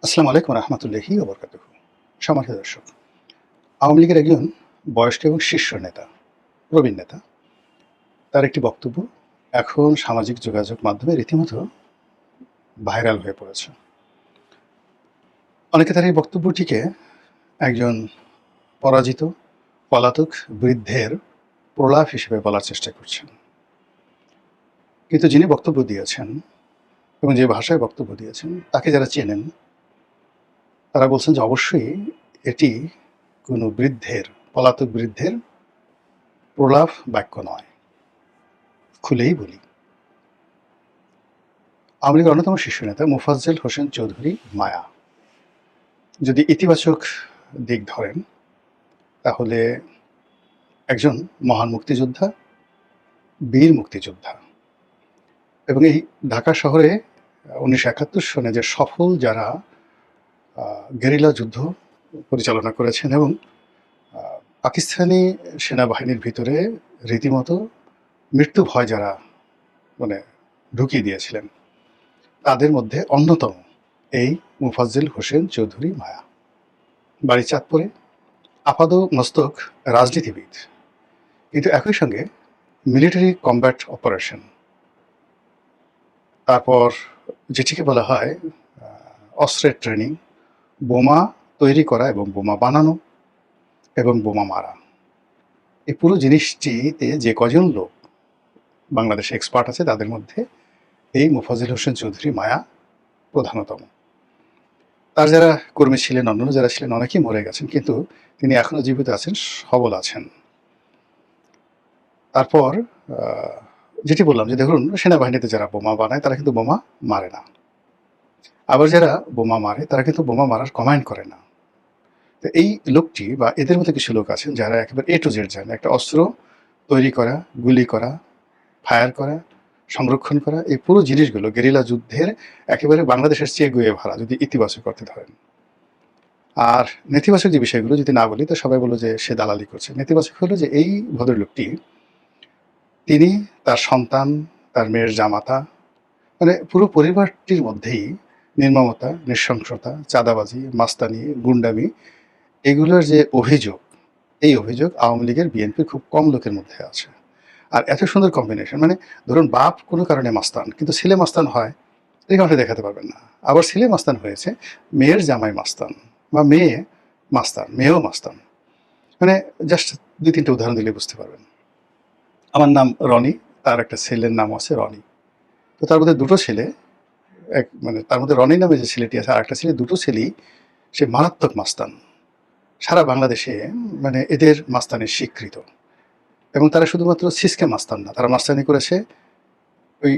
আসসালামু আলাইকুম রহমতুল্লাহি ওবরকাতুহু। সম্মানিত দর্শক, আওয়ামী লীগের একজন বয়স্ক এবং শীর্ষ নেতা, প্রবীণ নেতা, তার একটি বক্তব্য এখন সামাজিক যোগাযোগ মাধ্যমে রীতিমতো ভাইরাল হয়ে পড়েছে। অনেকে তার এই বক্তব্যটিকে একজন পরাজিত, পলাতক বৃদ্ধের প্রলাপ হিসেবে বলার চেষ্টা করছেন। কিন্তু যিনি বক্তব্য দিয়েছেন এবং যে ভাষায় বক্তব্য দিয়েছেন, তাকে যারা চেনেন তারা বলছেন যে অবশ্যই এটি কোনো বৃদ্ধের, পলাতক বৃদ্ধের প্রলাপ বাক্য নয়। খুলেই বলি, আওয়ামী লীগের অন্যতম শীর্ষ নেতা মোফাজ্জেল হোসেন চৌধুরী মায়া যদি ইতিবাচক দিক ধরেন, তাহলে একজন মহান মুক্তিযোদ্ধা, বীর মুক্তিযোদ্ধা, এবং এই ঢাকা শহরে 1971 সনে যে সফল যারা গেরিলা যুদ্ধ পরিচালনা করেছেন এবং পাকিস্তানি সেনাবাহিনীর ভিতরে রীতিমতো মৃত্যু ভয় যারা মানে ঢুকিয়ে দিয়েছিলেন, তাদের মধ্যে অন্যতম এই মোফাজ্জেল হোসেন চৌধুরী মায়া। বাড়ি চাঁদপুরে, আপাদ মস্তক রাজনীতিবিদ, কিন্তু একই সঙ্গে মিলিটারি কমব্যাট অপারেশন, তারপর যেটিকে বলা হয় অস্ত্রের ট্রেনিং, বোমা তৈরি করা এবং বোমা বানানো এবং বোমা মারা, এই পুরো জিনিসটিতে যে কজন লোক বাংলাদেশে এক্সপার্ট আছে, তাদের মধ্যে এই মোফাজ্জেল হোসেন চৌধুরী মায়া প্রধানতম। তার যারা কর্মী ছিলেন, অন্যান্য যারা ছিলেন, অনেকেই মরে গেছেন, কিন্তু তিনি এখনও জীবিত আছেন, সবল আছেন। তারপর যেটি বললাম যে দেখুন, সেনাবাহিনীতে যারা বোমা বানায় তারা কিন্তু বোমা মারে না, আবার যারা বোমা মারে তারা কিন্তু বোমা মারার কমান্ড করে না। তো এই লোকটি বা এদের মধ্যে কিছু লোক আছেন যারা একেবারে A to Z জানে, একটা অস্ত্র তৈরি করা, গুলি করা, ফায়ার করা, সংরক্ষণ করা, এই পুরো জিনিসগুলো গেরিলা যুদ্ধের একেবারে বাংলাদেশের চেয়ে গুয়ে ভরা, যদি ইতিবাচক করতে ধরেন। আর নেতিবাচক যে বিষয়গুলো যদি না বলি তো সবাই বললো যে সে দালালি করছে। নেতিবাচক হলো যে এই ভদ্রলোকটি, তিনি, তার সন্তান, তার মেয়ের জামাতা, মানে পুরো পরিবারটির মধ্যেই নির্মমতা, নৃশংসতা, চাঁদাবাজি, মাস্তানি, গুন্ডামি, এগুলোর যে অভিযোগ, এই অভিযোগ আওয়ামী লীগের, বিএনপির খুব কম লোকের মধ্যে আছে। আর এত সুন্দর কম্বিনেশন, মানে ধরুন বাপ কোনো কারণে মাস্তান, কিন্তু ছেলে মাস্তান হয়, এই কারণে দেখাতে পারবেন না। আবার ছেলে মাস্তান হয়েছে, মেয়ের জামাই মাস্তান, বা মেয়ে মাস্তান, মেয়েও মাস্তান। মানে জাস্ট 2-3টে উদাহরণ দিলে বুঝতে পারবেন। আমার নাম রনি, তার একটা ছেলের নাম আছে রনি। তো তার মধ্যে দুটো ছেলে, এক মানে তার মধ্যে রনি নামে যে ছেলেটি আছে, আর একটা ছেলে, দুটো ছেলেই সে মারাত্মক মাস্তান। সারা বাংলাদেশে মানে এদের মাস্তানি স্বীকৃত। এবং তারা শুধুমাত্র সিসকে মাস্তান না, তারা মাস্তানি করেছে ওই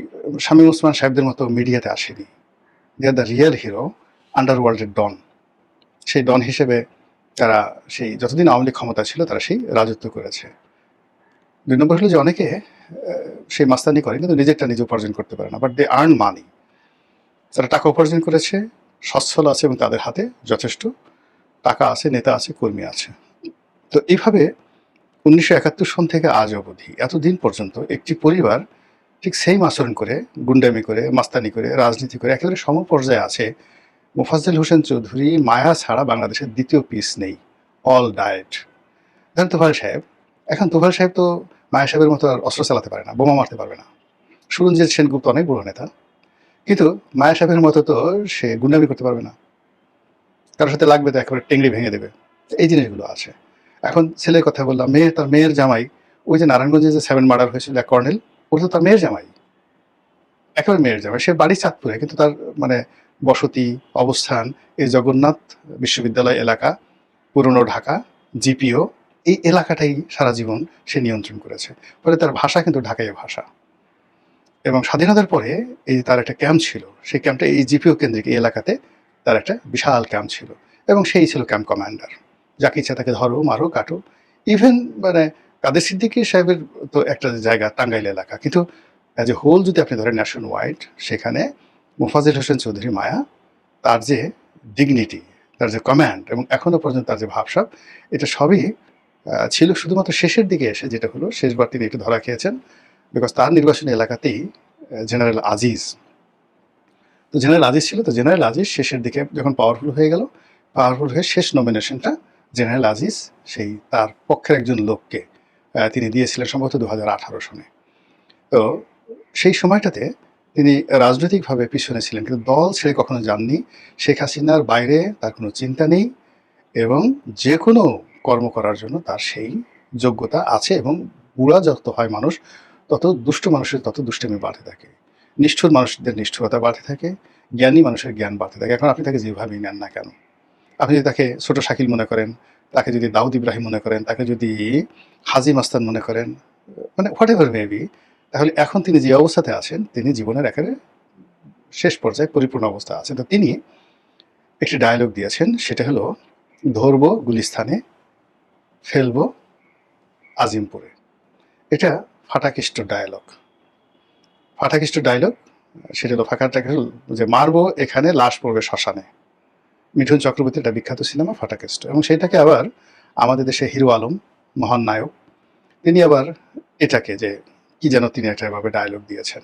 শামীম ওসমান সাহেবদের মতো মিডিয়াতে আসেনি। দে আর দ্য রিয়েল হিরো, আন্ডারওয়ার্ল্ডের ডন। সেই ডন হিসেবে তারা সেই যতদিন আওয়ামী লীগ ক্ষমতা ছিল তারা সেই রাজত্ব করেছে। 2 নম্বর হলো যে অনেকে সেই মাস্তানি করে কিন্তু নিজেরটা নিজে উপার্জন করতে পারে না, বাট দে আর্ন মানি। তারা টাকা উপার্জন করেছে, সচ্ছল আছে এবং তাদের হাতে যথেষ্ট টাকা আছে, নেতা আছে, কর্মী আছে। তো এইভাবে 1971 সন থেকে আজ অবধি এতদিন পর্যন্ত একটি পরিবার ঠিক সেম আচরণ করে, গুন্ডামি করে, মাস্তানি করে, রাজনীতি করে একেবারে সমপর্যায়ে আছে। মোফাজ্জেল হোসেন চৌধুরী মায়া ছাড়া বাংলাদেশের দ্বিতীয় পিস নেই, অল ডায়েট। ধরেন তোফায়েল সাহেব, এখন তোফায়েল সাহেব তো মায়া সাহেবের মতো আর অস্ত্র চালাতে পারে না, বোমা মারতে পারবে না। সুরঞ্জিত সেনগুপ্ত অনেক বড় নেতা, কিন্তু মায়া সাহেবের মতো তো সে গুন্ডামি করতে পারবে না, কারোর সাথে লাগবে তো একেবারে টেংরি ভেঙে দেবে। এই জিনিসগুলো আছে। এখন ছেলের কথা বললাম, মেয়ে, তার মেয়ের জামাই, ওই যে নারায়ণগঞ্জে যে 7 মার্ডার হয়েছিল এক কর্নেল, ওটা তো তার মেয়ের জামাই, একেবারে মেয়ের জামাই। সে বাড়ি চাঁদপুরে, কিন্তু তার মানে বসতি, অবস্থান এই জগন্নাথ বিশ্ববিদ্যালয় এলাকা, পুরনো ঢাকা, জিপিও, এই এলাকাটাই সারা জীবন সে নিয়ন্ত্রণ করেছে। ফলে তার ভাষা কিন্তু ঢাকাই ভাষা। এবং স্বাধীনতার পরে এই তার একটা ক্যাম্প ছিল, সেই ক্যাম্পটা এই জিপিও কেন্দ্রিক এই এলাকাতে তার একটা বিশাল ক্যাম্প ছিল, এবং সেই ছিল ক্যাম্প কমান্ডার। যাকে ইচ্ছা তাকে ধরো, মারো, কাটো। ইভেন মানে কাদের সিদ্দিকী সাহেবের তো একটা জায়গা টাঙ্গাইল এলাকা, কিন্তু অ্যাজ এ হোল যদি আপনি ধরেন ন্যাশন ওয়াইড, সেখানে মোফাজ্জেল হোসেন চৌধুরী মায়া, তার যে ডিগনিটি, তার যে কমান্ড এবং এখনও পর্যন্ত তার যে ভাবসাব, এটা সবই ছিল শুধুমাত্র শেষের দিকে এসে, যেটা হলো শেষবার তিনি একটু ধরা খেয়েছেন, বিকজ তার নির্বাচনী এলাকাতেই জেনারেল আজিজ, তো জেনারেল আজিজ ছিল, তো জেনারেল আজিজ শেষের দিকে যখন পাওয়ারফুল হয়ে গেল, পাওয়ারফুল হয়ে শেষ নমিনেশনটা জেনারেল আজিজ সেই তার পক্ষের একজন লোককে তিনি দিয়েছিলেন সম্ভবত 2018 সনে। তো সেই সময়টাতে তিনি রাজনৈতিকভাবে পিছনে ছিলেন, কিন্তু দল ছেড়ে কখনো যাননি। শেখ হাসিনার বাইরে তার কোনো চিন্তা নেই এবং যে কোনো কর্ম করার জন্য তার সেই যোগ্যতা আছে, এবং বুড়া যত হয় মানুষ, তত দুষ্ট মানুষের তত দুষ্টমি বাড়তে থাকে, নিষ্ঠুর মানুষদের নিষ্ঠুরতা বাড়তে থাকে, জ্ঞানী মানুষের জ্ঞান বাড়তে থাকে। এখন আপনি তাকে যেভাবেই নেন না কেন, আপনি যদি তাকে ছোট শাকিল মনে করেন, তাকে যদি দাউদ ইব্রাহিম মনে করেন, তাকে যদি হাজি মাস্তান মনে করেন, মানে হোয়াট এভার মেবি, তাহলে এখন তিনি যে অবস্থাতে আছেন, তিনি জীবনের একেবারে শেষ পর্যায়ে পরিপূর্ণ অবস্থা আছেন। তো তিনি একটি ডায়লগ দিয়েছেন, সেটা হলো ধরবো গুলিস্তানে, ফেলবো আজিমপুরে। এটা ফাটাকেষ্ট ডায়লগ, ফাটাকেষ্ট ডায়লগ। সেটা হলো ফাঁকাটাকে যে মারবো এখানে, লাশ পড়বে শ্মশানে। মিঠুন চক্রবর্তীর একটা বিখ্যাত সিনেমা ফাটাকেষ্ট, এবং সেটাকে আবার আমাদের দেশে হিরো আলম মহান নায়ক, তিনি আবার এটাকে যে কি যেন তিনি একটা এভাবে ডায়লগ দিয়েছেন,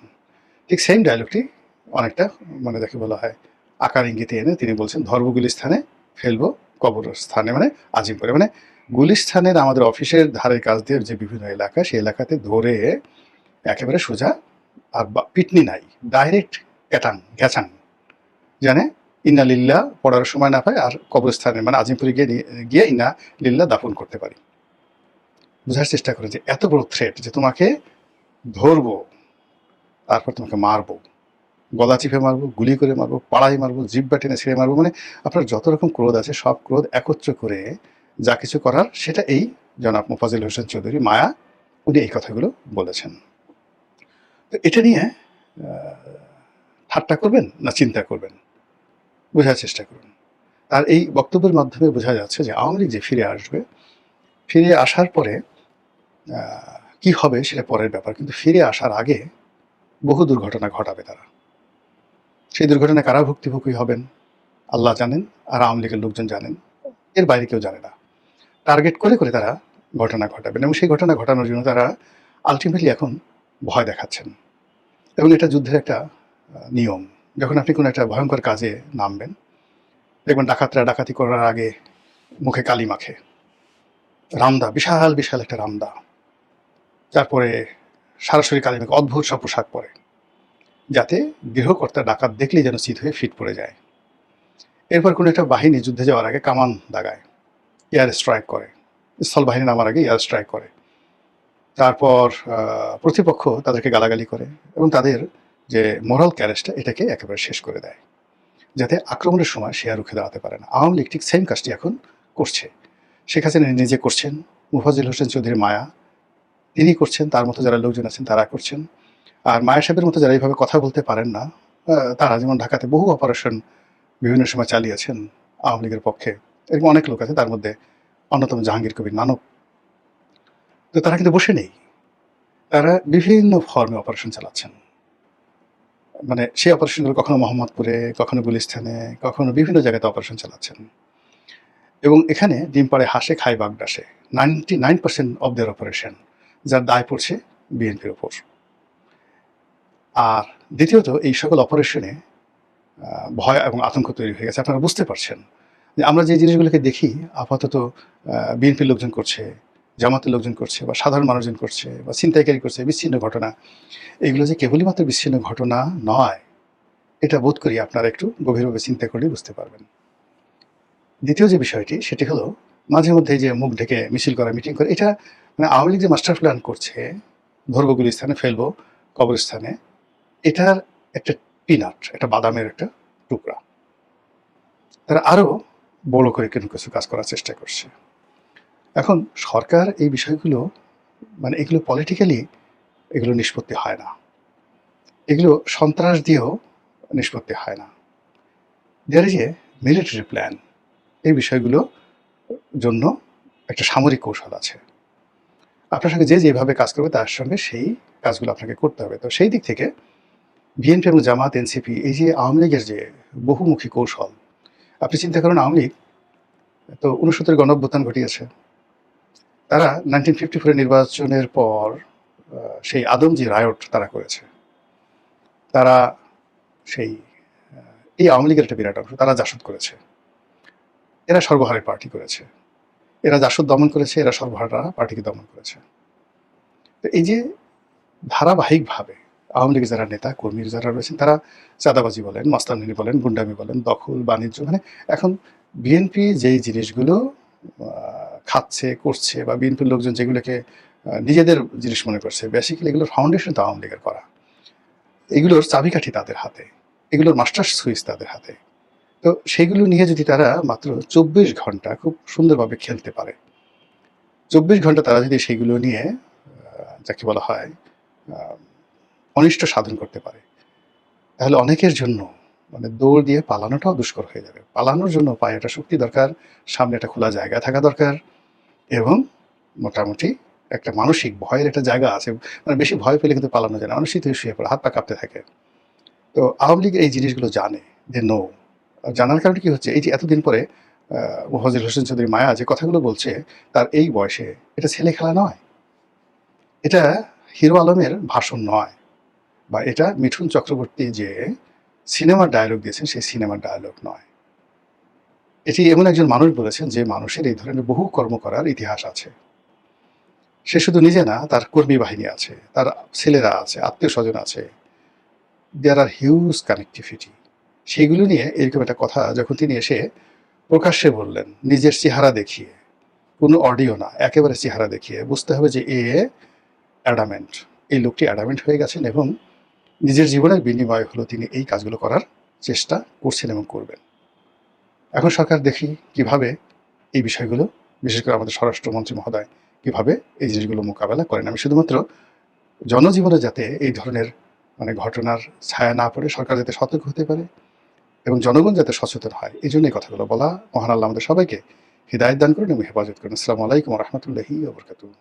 ঠিক সেম ডায়লগটি অনেকটা মানে যাকে বলা হয় আকার ইঙ্গিতে এনে তিনি বলছেন ধর্ম গুলিস্থানে, ফেলবো কবরস্থানে, মানে আজিমপুরে। মানে গুলিস্থানের আমাদের অফিসের ধারের কাছ দিয়ে যে বিভিন্ন এলাকা, সেই এলাকাতে ধরে একেবারে সোজা, আর পিটনি নাই, ডাইরেক্ট ক্যাটাং গ্যাচাং, জানে ইন্না লিল্লা পড়ার সময় না পায়, আর কবরস্থানে মানে আজিমপুরে গিয়ে ইন্না লিল্লা দাফন করতে পারি। বোঝার চেষ্টা করে যে এত বড় থ্রেট যে তোমাকে ধরবো, তারপর তোমাকে মারবো, গলা চিপে মারবো, গুলি করে মারবো, পাড়াই মারবো, জিব্বা টেনে ছেড়ে মারবো, মানে আপনার যত রকম ক্রোধ আছে সব ক্রোধ একত্র করে যা কিছু করার, সেটা এই জনাব মোফাজ্জল হোসেন চৌধুরী মায়া, উনি এই কথাগুলো বলেছেন। তো এটা নিয়ে ঠাট্টা করবেন না চিন্তা করবেন, বোঝার চেষ্টা করুন। আর এই বক্তব্যের মাধ্যমে বোঝা যাচ্ছে যে আওয়ামী লীগ যে ফিরে আসবে, ফিরে আসার পরে কি হবে সেটা পরের ব্যাপার, কিন্তু ফিরে আসার আগে বহু দুর্ঘটনা ঘটাবে তারা। সেই দুর্ঘটনায় কারা ভুক্তভোগী হবেন আল্লাহ জানেন, আর আওয়ামী লীগের লোকজন জানেন, এর বাইরে কেউ জানে না। টার্গেট করে করে তারা ঘটনা ঘটাবেন, এবং সেই ঘটনা ঘটানোর জন্য তারা আলটিমেটলি এখন ভয় দেখাচ্ছেন। এবং এটা যুদ্ধের একটা নিয়ম। যখন আপনি কোনো একটা ভয়ঙ্কর কাজে নামবেন, দেখবেন ডাকাতরা ডাকাতি করার আগে মুখে কালি মাখে, রামদা, বিশাল বিশাল একটা রামদা, তারপরে সরাসরি কালি মাখে, অদ্ভুত সব পোশাক পরে, যাতে গৃহকর্তা ডাকাত দেখলেই যেন চিত হয়ে ফিট পড়ে যায়। এরপর কোনো একটা বাহিনী যুদ্ধে যাওয়ার আগে কামান দাগায়, এয়ার স্ট্রাইক করে, স্থল বাহিনী নামার আগে এয়ার স্ট্রাইক করে, তারপর প্রতিপক্ষ তাদেরকে গালাগালি করে, এবং তাদের যে মোরাল ক্যারেজটা এটাকে একেবারে শেষ করে দেয়, যাতে আক্রমণের সময় সে আর রুখে দাঁড়াতে পারে না। আওয়ামী লীগ ঠিক সেম কাজটি এখন করছে। শেখ হাসিনা নিজে করছেন, মোফাজ্জল হোসেন চৌধুরী মায়া তিনি করছেন, তার মতো যারা লোকজন আছেন তারা করছেন। আর মায়া সাহেবের মতো যারা এইভাবে কথা বলতে পারেন না, তারা যেমন ঢাকাতে বহু অপারেশন বিভিন্ন সময় চালিয়েছেন আওয়ামী লীগের পক্ষে, এরকম অনেক লোক আছে, তার মধ্যে অন্যতম জাহাঙ্গীর কবির নানক। তো তারা কিন্তু বসে নেই, তারা বিভিন্ন ফর্মে অপারেশন চালাচ্ছেন। মানে সেই অপারেশনগুলো কখনো মোহাম্মদপুরে, কখনো গুলিস্তানে, কখনো বিভিন্ন জায়গাতে অপারেশন চালাচ্ছেন। এবং এখানে ডিম পাড়ে হাসে খায় বাগডাসে, 99% অফ দেয়ার অপারেশন যার দায় পড়ছে বিএনপির ওপর। আর দ্বিতীয়ত, এই সকল অপারেশনে ভয় এবং আতঙ্ক তৈরি হয়ে গেছে। আপনারা বুঝতে পারছেন যে আমরা যে জিনিসগুলোকে দেখি আপাতত বিএনপির লোকজন করছে, জামাতের লোকজন করছে, বা সাধারণ মানুষজন করছে, বা ছিনতাইকারী করছে, বিচ্ছিন্ন ঘটনা, এগুলো যে কেবলই মাত্র বিচ্ছিন্ন ঘটনা নয়, এটা বোধ করি আপনারা একটু গভীরভাবে চিন্তা করলেই বুঝতে পারবেন। দ্বিতীয় যে বিষয়টি, সেটি হলো মাঝে মধ্যে যে মুখ ঢেকে মিছিল করা, মিটিং করে, এটা মানে আওয়ামী লীগ যে মাস্টার প্ল্যান করছে, ধরবো গুলিস্থানে, ফেলবো কবরস্থানে, এটার একটা পিনাট, একটা বাদামের একটা টুকরা। তারা আরও বড় করে কিন্তু কিছু কাজ করার চেষ্টা করছে। এখন সরকার এই বিষয়গুলো মানে এগুলো পলিটিক্যালি এগুলো নিষ্পত্তি হয় না, এগুলো সন্ত্রাস দিয়েও নিষ্পত্তি হয় না। There is a military plan. এই বিষয়গুলো জন্য একটা সামরিক কৌশল আছে। আপনার সঙ্গে যে যেভাবে কাজ করবে তার সঙ্গে সেই কাজগুলো আপনাকে করতে হবে। তো সেই দিক থেকে বিএনপি এবং জামাত, এনসিপি, এই যে আওয়ামী লীগের যে বহুমুখী কৌশল, আপনি চিন্তা করেন আওয়ামী লীগ তো ৬৯ গণঅভ্যুত্থান ঘটিয়েছে। তারা 1954 নির্বাচনের পর সেই আদমজি রায়ট তারা করেছে। তারা সেই এই আওয়ামী লীগের একটা বিরাট অংশ, তারা জাসদ করেছে, এরা সর্বহারের পার্টি করেছে, এরা জাসদ দমন করেছে, এরা সর্বহারা পার্টিকে দমন করেছে। তো এই যে ধারাবাহিকভাবে আওয়ামী লীগের যারা নেতা কর্মী যারা রয়েছেন, তারা চাঁদাবাজি বলেন, মাস্তানগিরি বলেন, গুন্ডামি বলেন, দখল বাণিজ্য, মানে এখন বিএনপি যেই জিনিসগুলো খাচ্ছে করছে, বা বিএনপির লোকজন যেগুলোকে নিজেদের জিনিস মনে করছে, বেসিক্যালি এগুলোর ফাউন্ডেশন তো আওয়ামী লীগের করা, এগুলোর চাবিকাঠি তাদের হাতে, এগুলোর মাস্টার সুইচ তাদের হাতে। তো সেইগুলো নিয়ে যদি তারা মাত্র ২৪ ঘন্টা খুব সুন্দরভাবে খেলতে পারে, ২৪ ঘন্টা তারা যদি সেইগুলো নিয়ে যাকে বলা হয় অনিষ্ট সাধন করতে পারে, তাহলে অনেকের জন্য মানে দৌড় দিয়ে পালানোটাও দুষ্কর হয়ে যাবে। পালানোর জন্য পায়ে একটা শক্তি দরকার, সামনে একটা খোলা জায়গা থাকা দরকার, এবং মোটামুটি একটা মানসিক ভয়ের একটা জায়গা আছে। মানে বেশি ভয় পেলে কিন্তু পালানো যায় না, মানুষ শীতে শুয়ে পড়ে, হাত পা কাঁপতে থাকে। তো আওয়ামী লীগ এই জিনিসগুলো জানে যে নো, জানার কারণে কি হচ্ছে, এই যে এতদিন পরে মোফাজ্জল হোসেন চৌধুরী মায়া যে কথাগুলো বলছে, তার এই বয়সে এটা ছেলে খেলা নয়, এটা হিরো আলমের ভাষণ নয়, বা এটা মিঠুন চক্রবর্তী যে সিনেমার ডায়ালগ দিয়েছেন সেই সিনেমার ডায়ালগ নয়। এটি এমন একজন মানুষ বলেছেন যে মানুষের এই ধরনের বহু কর্ম করার ইতিহাস আছে। সে শুধু নিজে না, তার কর্মী বাহিনী আছে, তার ছেলেরা আছে, আত্মীয় স্বজন আছে, দেয়ার আর হিউজ কানেক্টিভিটি। সেইগুলো নিয়ে এরকম একটা কথা যখন তিনি এসে প্রকাশ্যে বললেন, নিজের চেহারা দেখিয়ে, কোনো অডিও না, একেবারে চেহারা দেখিয়ে বুঝতে হবে যে অ্যাডামেন্ট, এই লোকটি অ্যাডামেন্ট হয়ে গেছেন, এবং নিজের জীবনের বিনিময় হলো তিনি এই কাজগুলো করার চেষ্টা করছেন এবং করবেন। এখন সরকার দেখি কিভাবে এই বিষয়গুলো, বিশেষ করে আমাদের স্বরাষ্ট্রমন্ত্রী মহোদয় কিভাবে এই জিনিসগুলো মোকাবেলা করেন। আমি শুধুমাত্র জনজীবনে যাতে এই ধরনের মানে ঘটনার ছায়া না পড়ে সরকার যাতে সতর্ক হতে পারে এবং জনগণ যাতে সচেতন হয়, এই জন্য এই কথাগুলো বলা। মহান আল্লাহ আমাদের সবাইকে হিদায়াত দান করুন এবং হেফাজত করুন। আসসালামু আলাইকুম ওয়া রাহমাতুল্লাহি ওয়া বারাকাতুহু।